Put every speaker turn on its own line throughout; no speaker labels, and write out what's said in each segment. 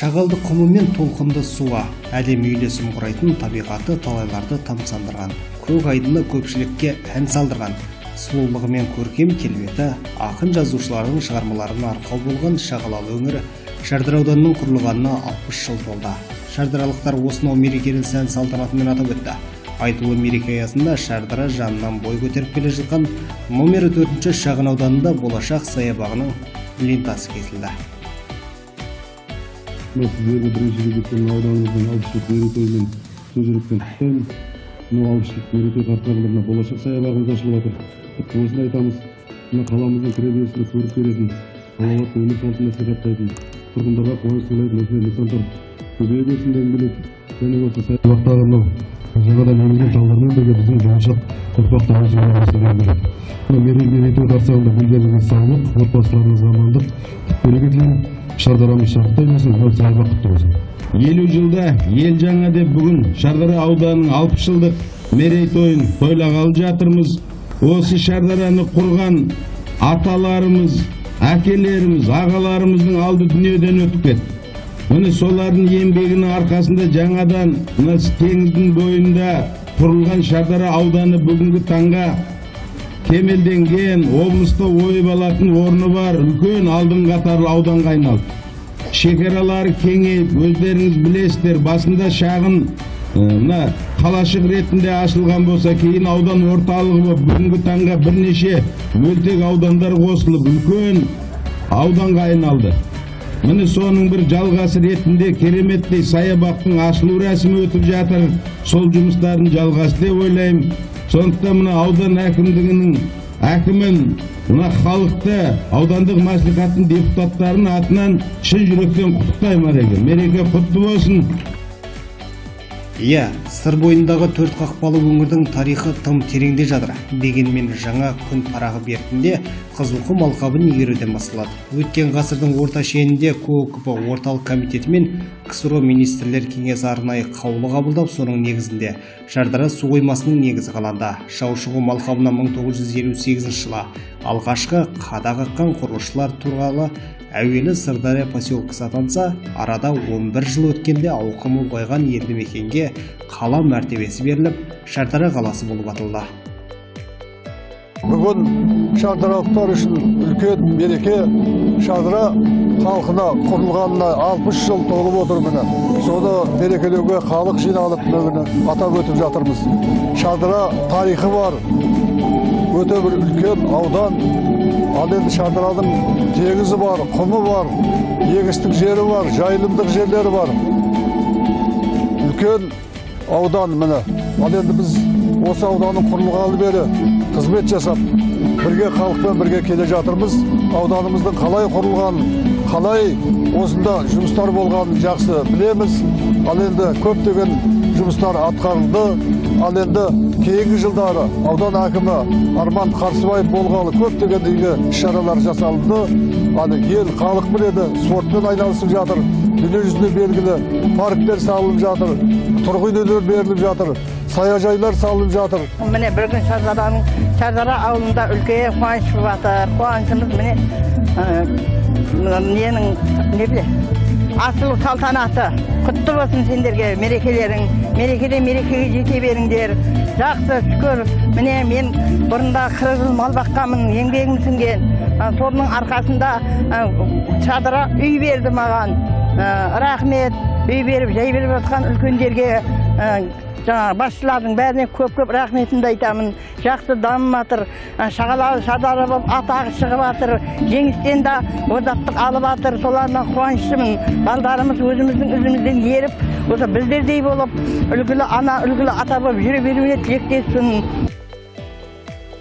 шағалды құмы мен толқынды суы әлем үйлесім құрайтын табиғаты талайларды тамсандырған, көк айдыны көпшілікке ән салдырған, сұлулығы мен көркем келбеті ақын жазушылардың шығармаларына арқау болған шағалалы өңірі Шардара ауданының құрылғанына 60 жыл толды. Шардаралықтар осынау мерекелі сән салтанатымен атап өтті. Айтулы мереке аясында Шардара жанынан бой көтеріп келе жатқан номері 4 шағын ауданында болашақ саябағының лентасы кесілді.
Сіздерді бірінші кезекте ауданымыздың 60 жылдық мерейтойымен шын жүректен құттықтаймын. Мынау 60 жылдық мерейтой қарсаңында болашақ саябағымыз ашылып жатыр. Осыны айтамыз, мына қаламыздың кіреберісіне көрік беретін, салауатты өмір салтын насихаттайтын, тұрғындарға қуаныш сыйлайтын осындай нысандар көбейе берсін дегім келеді. Және осы саябақтағы мынау жаңадан өнген талдармен бірге біздің болашақ ұрпақтарымыз өнерімізді дегім келеді. Мына мерейтой қарсаңында гүлдеріңізге саулық, отбасыларыңызға амандық, береке тілеймін. Шардарамыз шарықтай болсын, саябақ құтты болсын.
50 жылда ел жаңа деп бүгін Шардара ауданының 60 жылдық мерейтойын тойлағалы жатырмыз. Осы Шардараны құрған аталарымыз, әкелеріміз, ағаларымыздың алды дүниеден өтіп кетті. Міне солардың еңбегінің арқасында жаңадан теңіздің бойында құрылған Шардара ауданы бүгінгі таңға кемелденген, облыста ойып алатын орны бар, үлкен алдын қатарлы ауданға айналды. Шекаралары кеңейіп, өздеріңіз білесіздер, басында шағын қалашық ретінде ашылған болса, кейін аудан орталығы болып, бүгінгі таңға бірнеше бөлтек аудандар қосылып, үлкен ауданға айналды. Міне соның бір жалғасы ретінде кереметтей саябақтың ашылу рәсімі өтіп жатыр. Сол жұмыстарын жалғасы деп ойлаймын. Сондықтан мына аудан әкімдігінің әкімін, мына халықты, аудандық мәслихаттың депутаттарын атынан шын жүректен құттықтаймын. Мереке құтты болсын.
Сыр бойындағы 4 қақпалы өңірдің тарихы тым тереңде жатыр. Дегенмен жаңа күн парағы бертінде Қызылқұм алқабын игеруден басталады. Өткен ғасырдың орта шенінде КОКП орталық комитеті мен КСРО министрлер кеңесі арнайы қаулы қабылдап, соның негізінде Шардара су қоймасының негізі қаланды. Шаушығым алқабына 1958 жылы алғашқы қада қаққан құрылысшылар туралы әуелі Сырдария поселкесі атанса, арада 11 жыл өткенде ауқымы ұлғайған елді мекенге қала мәртебесі беріліп, Шардара қаласы болып аталды.
Бүгін шардаралықтар үшін үлкен мереке. Шардара халқына құрылғанына 60 жыл толып отыр міне. Соны мерекелеуге халық жиналып атап өтіп жатырмыз. Шардара тарихы бар, өте бір үлкен аудан. Ал енді Шардараның теңізі бар, құмы бар, егістік жері бар, жайылымдық жерлері бар. Үлкен аудан міне. Ал енді біз осы ауданның құрылғалы бері қызмет жасап, бірге халықпен бірге келе жатырмыз. Ауданымыздың қалай құрылғанын, қалай осында жұмыстар болғанын жақсы білеміз. Ал енді көптеген жұмыстар атқарылды. Ал енді кейінгі жылдары аудан әкімі Арман Қарсыбаев болғалы көптеген игі іс-шаралар жасалды. Ал ел халық біледі, спортпен айналысып жатыр. Дүниежүзіне белгілі парктер салынып жатыр, тұрғын үйлер беріліп жатыр, саяжайлар салынып жатыр.
Міне бір күн Шардара ауылында үлкен қуаныш болып жатыр. Қуанышымыз міне асылу салтанаты. Құтты болсын сендерге мерекелерің. Мерекеге жете беріңдер. Жақсы, шүкір. Міне мен бұрында 40 жыл мал баққанмын, еңбегім сіңген. Соның арқасында Шардара үй берді маған. Рахмет. Үй беріп, жай беріп жатқан үлкендерге, басшылардың бәріне көп рахметімді айтамын. Жақсы дамып жатыр. Шағалалы Шардара болып атағы шығып жатыр. Жеңістен де озаттық алып жатыр. Солардан қуаныштымын. Балдарымыз өзіміздің ізімізден еріп, осы біздердей болып, үлгілі ана, үлгілі ата болып жүре беруіне тілектеспін.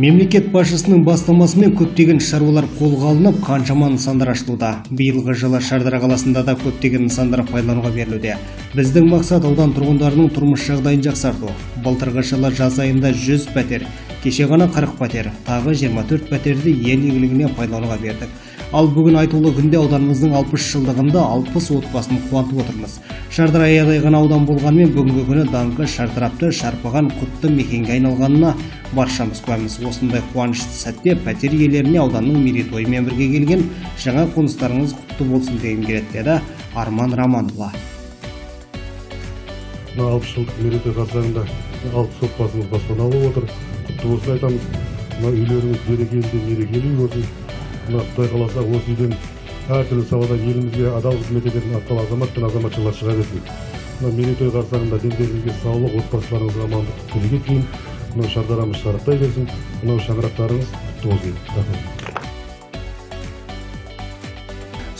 Мемлекет басшысының бастамасымен көптеген шаруалар қолға алынып, қаншама нысандар ашылуда. Биылғы жылы Шардара қаласында да көптеген нысандар пайдалануға берілуде. Біздің мақсат аудан тұрғындарының тұрмыс жағдайын жақсарту. Былтырғы жылы жаз айында 100 пәтер, кеше ғана 40 пәтер, тағы 24 пәтерді ел игілігіне пайдалануға бердік. Ал бүгін айтулы күнде ауданымыздың 60 жылдығында 60 отбасын қуантып отырмыз. Шардара аядай аудан болғанмен бүгінгі күні даңқы шартарапты шарпыған құтты мекенге айналғанына баршамыз куәміз. Осындай қуанышты сәтте пәтер иелеріне ауданның мерейтойымен бірге келген жаңа қоныстарыңыз құтты болсын дегім келеді деді Арман Раманұлы.
Мына 60 жылдық мерейтой қарсаңында 60 отбасымыз баспана алып отыр. Құтты болсын айтамыз. Мына үйлеріңіз мерекелі болсын. Мына Құдай қаласа осы үйден әртүрлі салада елімізге адал қызмет ететін атқал азамат пен азаматшалар шыға берсін. Мына мерейтой қарсаңында дендеріңізге саулық, отбасыларыңызға амандық тілек етейін. Мына шардарамыз шарықтай берсін. Мынау шаңырақтарыңыз құтты болсын. Рахмет.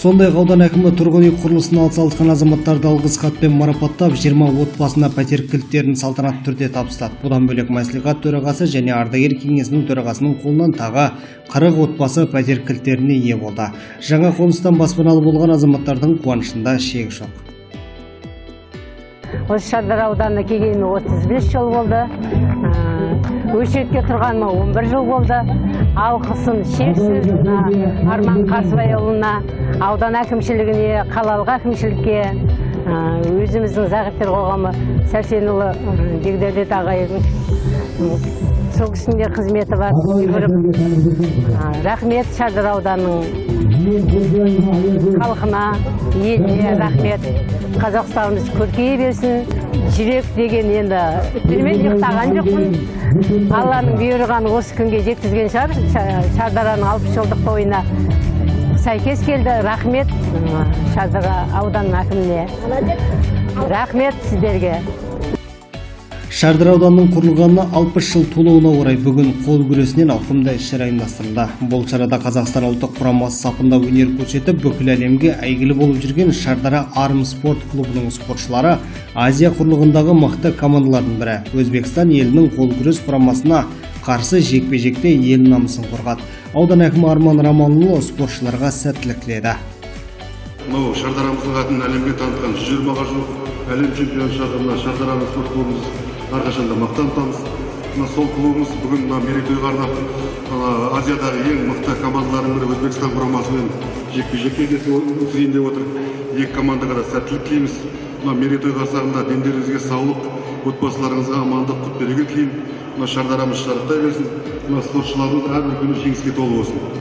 Сондай аудан әкімі тұрғын үй құрылысына атсалысқан азаматтарды алғыс хатпен марапаттап, 20 отбасына пәтер кілттерін салтанатты түрде табыстады. Бұдан бөлек мәслихат төрағасы және ардагер кеңесінің төрағасының қолынан тағы 40 отбасы пәтер кілттеріне ие болды. Жаңа қоныстан баспаналы болған азаматтардың қуанышында шек жоқ.
Осы Шардара ауданына келгеніме 35 жыл болды. Өшіретке тұрғаныма 11 жыл болды. Алғысым шексіз Арман Қарсыбайұлына, аудан әкімшілігіне, қалалық әкімшілікке, өзіміздің Зағиптер қоғамы Сәрсенұлы Дегдербек ағайдың сол кісінде қызметі бар. Рахмет Шардара ауданның халқына, еліне рахмет. Қазақстанымыз көркейе берсін. Жүрек деген енді білмей ұйықтаған жоқпын. Алланың бұйырғаны осы күнге жеткізген шығар. Шардараның 60 жылдық тойына сәйкес келді. Рахмет Шардара ауданының әкіміне. Рахмет сіздерге.
Шардара ауданының құрылғанына 60 жыл толуына орай бүгін қол күресінен ауқымды іс-шара ұйымдастырылды. Бұл шарада Қазақстан ұлттық құрамасы сапында өнер көрсетіп, бүкіл әлемге әйгілі болып жүрген Шардара Арм спорт клубының спортшылары Азия құрлығындағы мықты командалардың бірі. Өзбекстан елінің қол күрес құрамасына қарсы жекпе-жекте ел намысын қорғады. Аудан әкімі Арман Раманұлы спортшыларға сәттілік тіледі.
Мынау Шардарамыздың атын әлемге танытқан 120-ға жуық әлем чемпионшыларына Шардараның спорт клубымыз әрқашанда мақтан тұтамыз. Сол клубымыз бүгін мерейтойға арнап Азиядағы ең мықты командалардың бірі Өзбекстан құрамасымен жекпе-жек өткізейін деп отыр. Екі командаға да сәттілік тілейміз. Мерейтой қарсаңында дендеріңізге саулық, отбасыларыңызға амандық, құт береке тілеймін. Шардарамыз шарықтай берсін. Спортшыларымыз әрбір күні жеңіске толы болсын.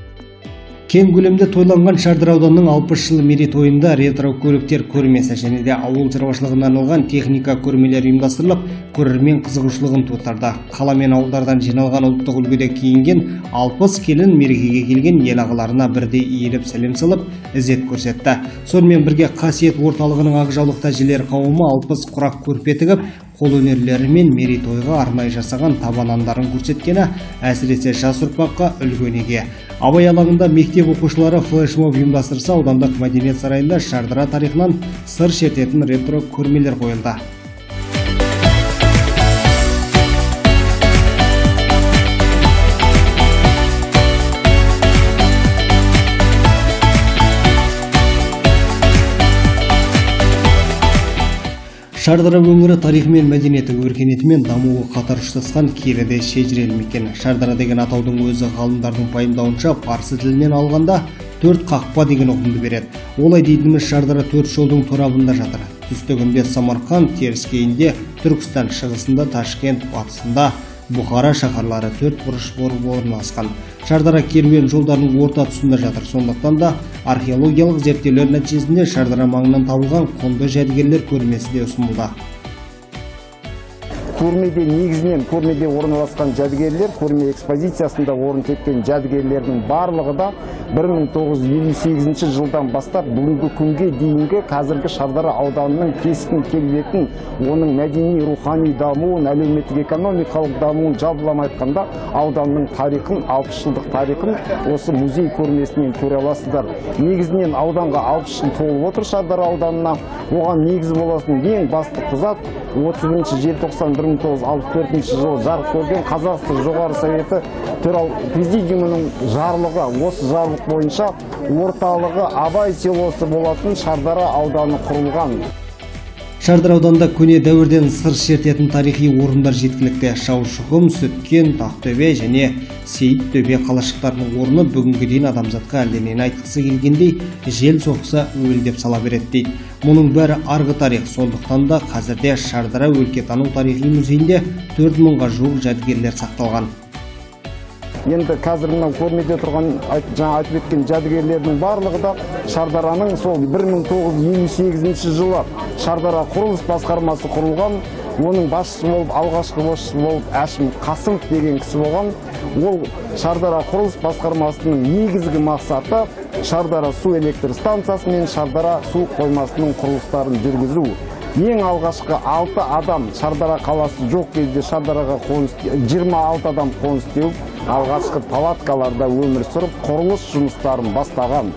Кең көлемде тойланған Шардара ауданының 60 жыл мерейтойында ретро көліктер көрмесі және де ауыл шаруашылығына арналған техника көрмелері ұйымдастырылып, көрермен қызығушылығын тудырды. Қала мен ауылдардан жиналған ұлттық үлгіде киінген 60 келін мерекеге келген ел ағаларына бірдей иіліп сәлем салып, ізет көрсетті. Сонымен бірге Қасиет орталығының ақжаулық тәжілер қауымы 60 құрақ көрпе тігіп, қолөнерлері мен мерейтойға арнайы жасаған табанандарын көрсеткені әсіресе жас ұрпаққа үлгі-өнеге. Абай алаңында мектеп оқушылары флешмоб ұйымдастырса, аудандық мәдениет сарайында Шардара тарихынан сыр шертетін ретро көрмелер қойылды. Шардара өңірі тарихы мен мәдениеті, өркениеті мен дамуы қатар ұштасқан киеліде шежірелі мекен. Шардара деген атаудың өзі ғалымдардың пайымдауынша парсы тілінен алғанда 4 қақпа деген ұғымды береді. Олай дейтініміз Шардара 4 жолдың торабында жатыр. Түстігінде Самарқан, теріскейінде Түркістан, шығысында Ташкент, батысында Бұхара шаһарлары 4 бұрыш болып орналасқан. Шардара керуен жолдарының орта тұсында жатыр. Сондықтан да археологиялық зерттеулер нәтижесінде Шардара маңынан табылған құнды жәдігерлер көрмесі де ұсынылды.
Көрмеде негізінен көрмеде орналасқан жәдігерлер, көрме экспозициясында орын тепкен жәдігерлердің барлығы да 1958 жылдан бастап бүгінгі күнге дейінгі қазіргі Шардара ауданының кескін келбетін, оның мәдени рухани дамуын, әлеуметтік экономикалық дамуын жалпылама айтқанда ауданның тарихын, 60 жылдық тарихын осы музей көрмесінен көре аласыздар. Негізінен ауданға 60 жыл толып отыр Шардара ауданына. Оған негіз болатын ең басты құжат 30 желтоқсан 1964 жылы жарық көрген Қазақстан жоғары советі президиумының жарлығы. Осы жарлық бойынша орталығы Абай селосы болатын Шардара ауданы құрылған.
Шардара ауданында көне дәуірден сыр шертетін тарихи орындар жеткілікті. Шаушұғым, Сүткен, Тақтөбе және Сейіттөбе қалашықтарының орны бүгінгі дейін адамзатқа әлденен айтқысы келгендей жел соқса өлдеп сала береді дейді. Мұның бәрі арғы тарих. Сондықтан да қазірде Шардара өлкетану тарихи музейінде 4000-ға жуық жәдігерлер сақталған.
Енді қазір мынау көрмеде тұрған жаңа айтып өткен жәдігерлердің барлығы да Шардараның сол 1958 жылы Шардара құрылыс басқармасы құрылған. Оның басшысы болып, алғашқы басшысы болып Әшім Қасымов деген кісі болған. Ол Шардара құрылыс басқармасының негізгі мақсаты Шардара су электр станциясы мен Шардара су қоймасының құрылыстарын жүргізу. Ең алғашқы 6 адам Шардара қаласы жоқ кезде Шардараға 26 адам қоныс теуіп, алғашқы палаткаларда өмір сүріп, құрылыс жұмыстарын бастаған.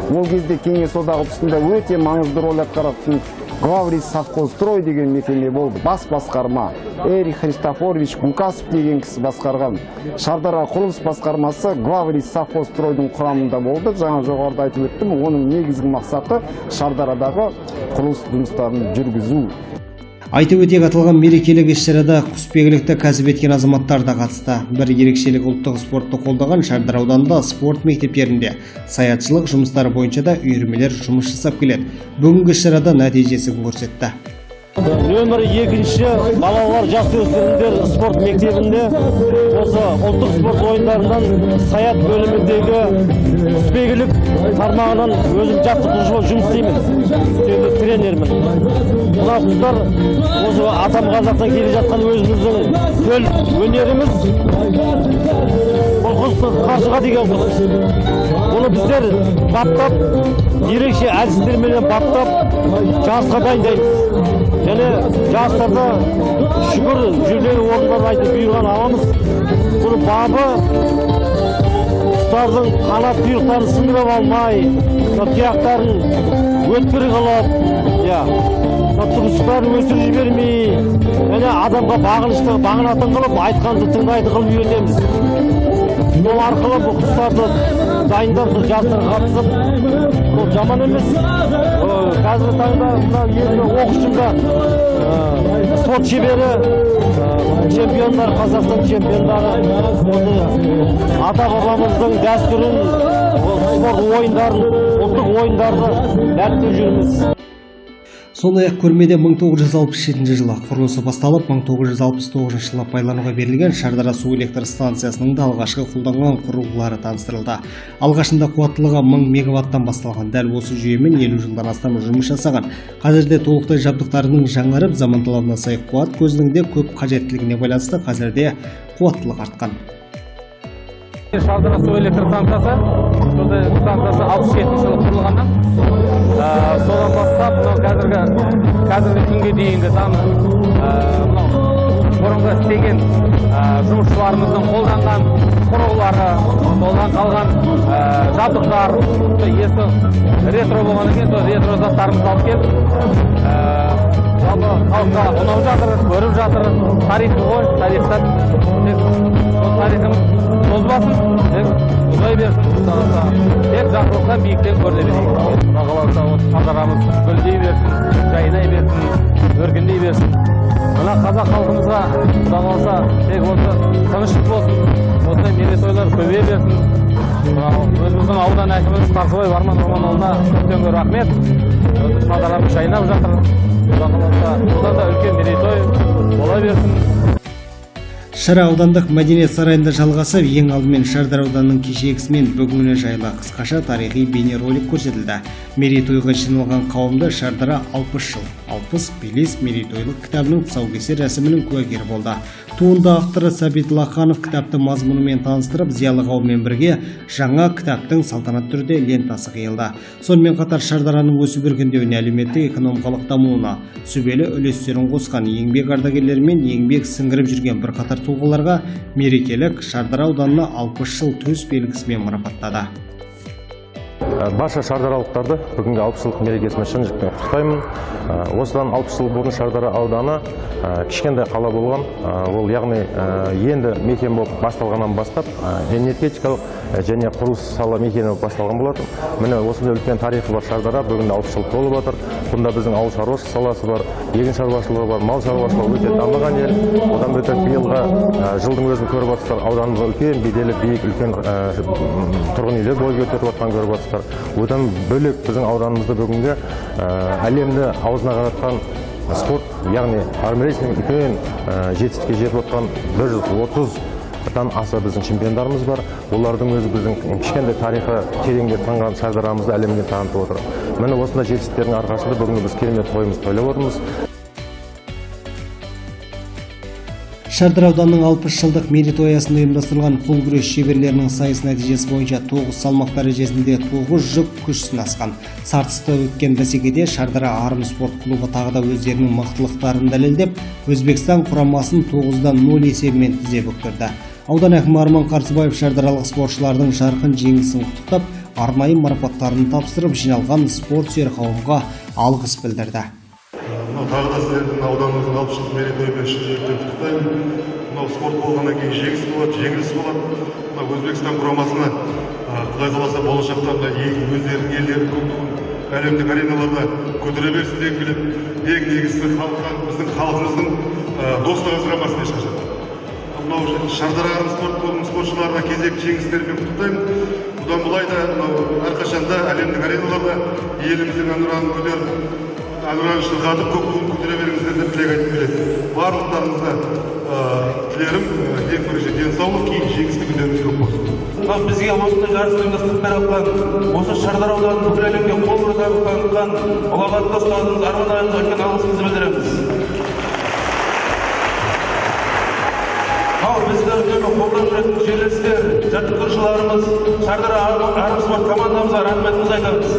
Ол кезде Кеңес одағы тұсында өте маңызды рөл атқаратын Главрий совхозстрой деген мекеме болды. Бас басқарма Эрих Христофорович Гукасов деген кісі басқарған. Шардара құрылыс басқармасы Главрий совхозстройдың құрамында болды. Жаңа жоғарыда айтып өттім, оның негізгі мақсаты Шардарадағы құрылыс жұмыстарын жүргізу.
Айтып өтек аталған мерекелік іс-шарада құсбегілікті кәсіп еткен азаматтар да қатысты. Бір ерекшелік ұлттық спортты қолдаған Шардара ауданында спорт мектептерінде саятшылық жұмыстары бойынша да үйірмелер жұмыс жасап келеді. Бүгінгі іс-шарада нәтижесін көрсетті.
Нөмірі 2-ші балалар жасөспірімдер спорт мектебінде осы ұлттық спорт ойындарынан саят бөліміндегі құсбегілік тармағынан өзім жаттықтырушы болып жұмыс істеймін. Тренермін. Мына құстар осы атам қазақтан келе жатқан өзіміздің төл өнеріміз. Бұл құс қаршыға деген құс. Оны біздер баптап, ерекше әдістермен баптап, жасқа дайындаймыз. Және жастарда шүкір жүлделі орындарды айтып бұйырған аламыз. Бұл бабы құстардың қанат құйрықтарын сындырып алмай, тұяқтарын өткір қылып, тұмсықтарын өсіріп жібермей, және адамға бағынатын қылып, айтқанды тыңдайтын қылып үйретеміз. Сол арқылы бұл құстарды дайындап, жастарға қатысып, бұл жаман емес. Қазіргі таңда енді оқушымда спорт шебері, чемпиондар, Қазақстан чемпиондары, ата бабамыздың дәстүрін, спорт ойындарын, ұлттық ойындарды дәріптеп жүрміз.
Сондай-ақ көрмеде 1967 жылы құрылысы басталып, 1969 жылы пайдалануға берілген Шардара су электр станциясының да алғашқы қолданған құрылғылары таныстырылды. Алғашында қуаттылығы 1000 мегаваттан басталған дәл осы жүйемен 50 жылдан астам жұмыс жасаған. Қазірде толықтай жабдықтарының жаңарып, заман талабына сай қуат көзінің де көп қажеттілігіне байланысты қазірде қуаттылық артқан.
Шардара су электр станциясы 67 жылы құрылғаннан содан бастап қазіргі күнге дейінгі бұрынғы істеген жұмысшыларымыздың қолданған құрылғылары, қолдан қалған жабдықтар, есі ретро болғаннан кейін сол ретро заттарымызды алып келіп халыққа ұнап жатыр, көріп жатыр. Тарихы ғой, тарихтан тарихымыз тозбасын, ұзай берсін, тек жақсылықтан биіктен көріне берейік. Құда қаласа Шардарамыз гүлдей берсін, жайнай берсін, өркендей берсін. Мына қазақ халқымызға құда қаласа тек осы тыныштық болсын, осындай мерейтойлар көбейе берсін. Өзіміздің аудан әкіміміз Парсыбай Барман Романұлына көптен көп рахмет. Шардарамыз жайнап жатыр. Құда қаласа одан да үлкен мерейтой бола берсін.
Шара аудандық мәдениет сарайында жалғасып, ең алдымен Шардара ауданының кешегісі мен бүгіні жайлы қысқаша тарихи бейнеролик көрсетілді. Мерейтойға жиналған қауымды Шардара 60 жыл, 60 белес мерейтойлық кітабының тұсаукесер рәсімінің куәгері болды. Туынды авторы Сәбит Лақанов кітапты мазмұнымен таныстырып, зиялы қауыммен бірге жаңа кітаптың салтанат түрде лентасы қиылды. Сонымен қатар Шардараның өсіп өркендеуіне, әлеуметтік экономикалық дамуына сүбелі үлестерін қосқан еңбек ардагерлері мен еңбек сіңіріп жүрген бірқатар тұлғаларға мерекелік Шардара ауданына 60 жыл төс белгісімен марапаттады.
Барша шардаралықтарды бүгінгі 60 жылдық мерекесімен шын жүректен құттықтаймын. Осыдан 60 жыл бұрын Шардара ауданы кішкентай қала болған. Ол яғни енді мекен болып басталғаннан бастап энергетикалық және құрылыс сала мекені болып басталған болатын. Міне осындай үлкен тарихы бар Шардара бүгінде 60 жыл толып жатыр. Бұнда біздің ауыл шаруашылық саласы бар, егін шаруашылығы бар, мал шаруашылығы өте дамыған ел. Одан бөлек биылғы жылдың өзін көріп отырсыздар, ауданымызда үлкен беделі биік үлкен тұрғын үйлер бой көтеріп жатқан көріп отырсыздар. Одан бөлек біздің ауданымызда бүгінгі әлемді аузына қаратқан спорт, яғни армрестлинг үлкен жетістікке жетіп отқан 130 аса біздің чемпиондарымыз бар. Олардың өзі біздің кішкентай тарихы тереңге таңған шардарамызды әлемге танытып отыр. Міне осындай жетістіктердің арқасында бүгін біз керемет тойымызды тойлап отырмыз.
Шардара ауданының 60 жылдық мерейтой аясында ұйымдастырылған қол күрес шеберлерінің сайыс нәтижесі бойынша 9 салмақ дәрежесінде 9 жұп күш сынасқан. Сартыста өткен бәсекеде Шардара Арым спорт клубы тағы да өздерінің мықтылықтарын дәлелдеп, Өзбекстан құрамасын 9-0 есебімен тізе бүктірді. Аудан әкімі Арман Қарсыбаев шардаралық спортшылардың жарқын жеңісін құттықтап, арнайы марапаттарын тапсырып, жиналған спорт сүйер қауымға алғыс білдірді.
Тағы да сіздердің ауданымыздың 60 жылдық мерейтойымен шын жүректен құттықтаймын. Мынау спорт болғаннан кейін жеңіс болады, жеңіліс болады. Мынау Өзбекстан құрамасына Құдай қаласа болашақта өздерінің елдерінің көптігін әлемдік ареналарда көтере берсін деп келіп, ең негізгі біздің халқымыздың достық ажырамасын ешқашан. Мынау Шардара спорт клубының спортшыларына кезекті жеңістерімен құттықтаймын. Бұдан былай да әрқашанда әлемдік ареналарда еліміздің әнұранын көтеріп, әнұранын шырқатып, көк туын көтере беріңіздер деп тілек айтып келеді. Барлықтарыңызға тілерім ең бірінші денсаулық, кейін жеңісті күндеріңіз көп болсын.
Бізге осындай жарыс ұйымдастырып беріп жатқан, осы Шардара ауданының бүкіл әлемге қол ұрғанын танытқан ұлағатты ұстазымыз Арман ағамызға үлкен алғысымызды білдіреміз. Бізді үнемі қолдап жүретін жерлестер, жаттықтырушыларымыз, Шардара Арым спорт командамызға рахметімізді айтамыз.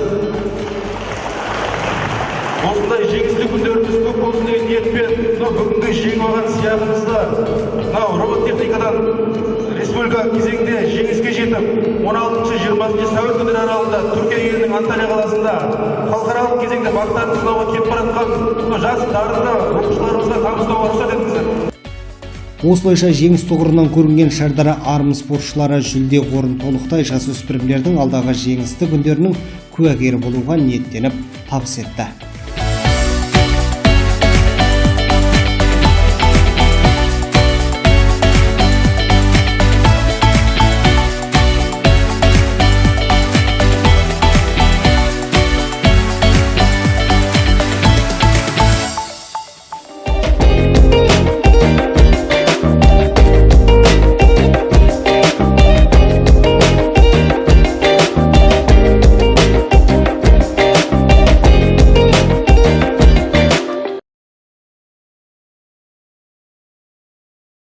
Осындай жеңісті күндеріміз көп болсын деген ниетпен, бүгінгі жеңіп алған сыйақымызды робот техникадан республика кезеңінде жеңіске жетіп, 16-20 сәуір күндері аралығында Түркия елінің Анталия қаласында халықаралық кезеңде бақтарын сынауға келіп баратқан жас дарынды оқушыларымызға табыстауға рұқсат етіңіздер.
Осылайша жеңіс тұғырынан көрінген Шардара Арым спортшылары жүлде қорын толықтай жасөспірімдердің алдағы жеңісті күндерінің куәгері болуға ниеттеніп табыс етті.